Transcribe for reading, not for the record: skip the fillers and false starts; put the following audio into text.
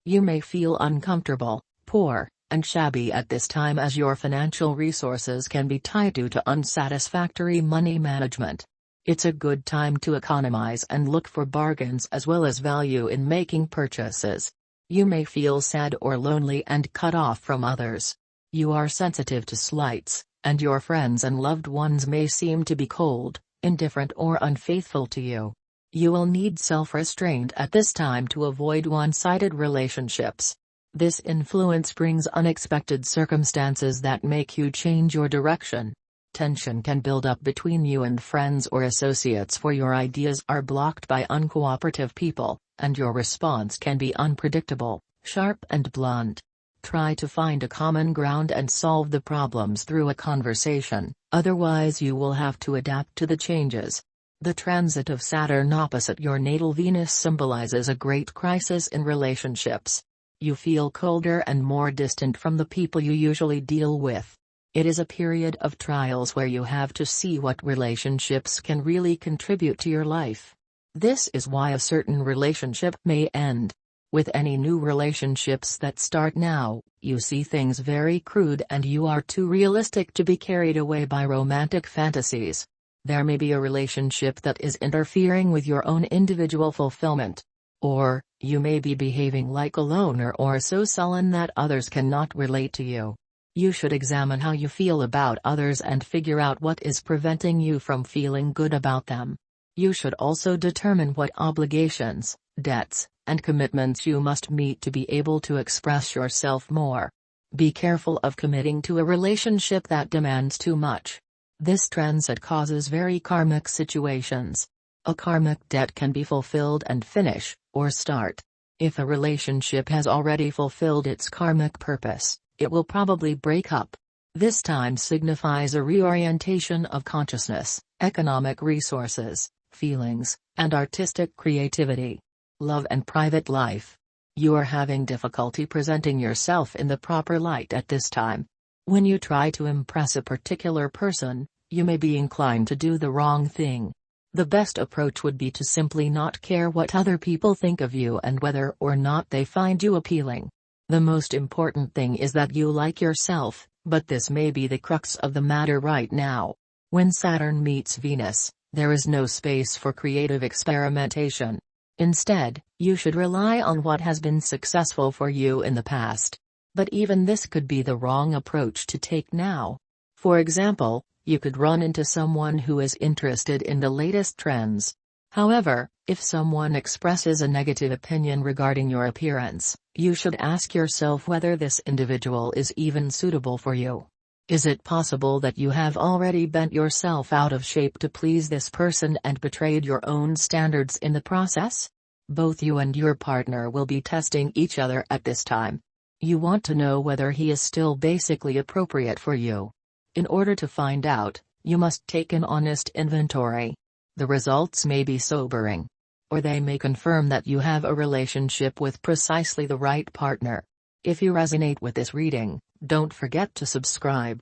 You may feel uncomfortable, poor, and shabby at this time as your financial resources can be tight due to unsatisfactory money management. It's a good time to economize and look for bargains as well as value in making purchases. You may feel sad or lonely and cut off from others. You are sensitive to slights, and your friends and loved ones may seem to be cold, indifferent or unfaithful to you. You will need self-restraint at this time to avoid one-sided relationships. This influence brings unexpected circumstances that make you change your direction. Tension can build up between you and friends or associates, for your ideas are blocked by uncooperative people, and your response can be unpredictable, sharp and blunt. Try to find a common ground and solve the problems through a conversation, otherwise you will have to adapt to the changes. The transit of Saturn opposite your natal Venus symbolizes a great crisis in relationships. You feel colder and more distant from the people you usually deal with. It is a period of trials where you have to see what relationships can really contribute to your life. This is why a certain relationship may end. With any new relationships that start now, you see things very crude and you are too realistic to be carried away by romantic fantasies. There may be a relationship that is interfering with your own individual fulfillment. Or, you may be behaving like a loner or so sullen that others cannot relate to you. You should examine how you feel about others and figure out what is preventing you from feeling good about them. You should also determine what obligations, debts, and commitments you must meet to be able to express yourself more. Be careful of committing to a relationship that demands too much. This transit causes very karmic situations. A karmic debt can be fulfilled and finish, or start. If a relationship has already fulfilled its karmic purpose, it will probably break up. This time signifies a reorientation of consciousness, economic resources, feelings, and artistic creativity. Love and private life. You are having difficulty presenting yourself in the proper light at this time. When you try to impress a particular person, you may be inclined to do the wrong thing. The best approach would be to simply not care what other people think of you and whether or not they find you appealing. The most important thing is that you like yourself, but this may be the crux of the matter right now. When Saturn meets Venus, there is no space for creative experimentation. Instead, you should rely on what has been successful for you in the past. But even this could be the wrong approach to take now. For example, you could run into someone who is interested in the latest trends. However, if someone expresses a negative opinion regarding your appearance, you should ask yourself whether this individual is even suitable for you. Is it possible that you have already bent yourself out of shape to please this person and betrayed your own standards in the process? Both you and your partner will be testing each other at this time. You want to know whether he is still basically appropriate for you. In order to find out, you must take an honest inventory. The results may be sobering. Or they may confirm that you have a relationship with precisely the right partner. If you resonate with this reading, don't forget to subscribe.